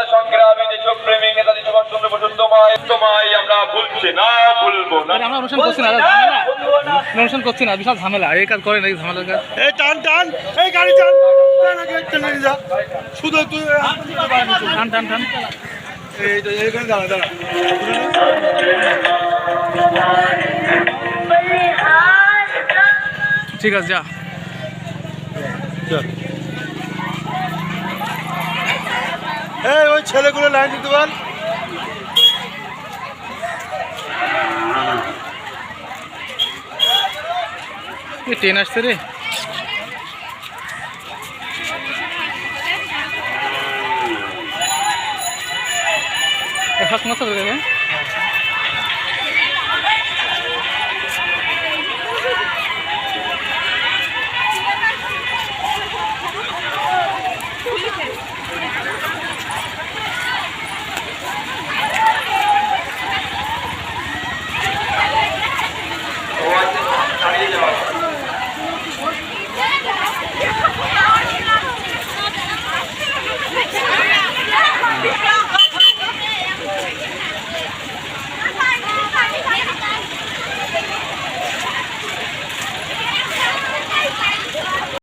স্বাধীনতা সংগ্রামী দেশপ্রেমী নেতাজি সুভাষচন্দ্র বসু তোমায় আমরা ভুলছি না, ভুলবো না। আমরা অনুষ্ঠান করছি না, অনুষ্ঠান করছি না, বিশাল ঝামেলা। এই কাজ করে নাকি ঝামেলার কাজ? এই টান টান, এই গাড়ি টান, টেনে নিয়ে যা। শুধু তুই টান টান টান। এইখানে দাঁড়া দাঁড়া। ঠিক আছে, যা। এই ওই ছেলেগুলো লাইন দিতে বল। ট্রেন আসছে রে। এক মাস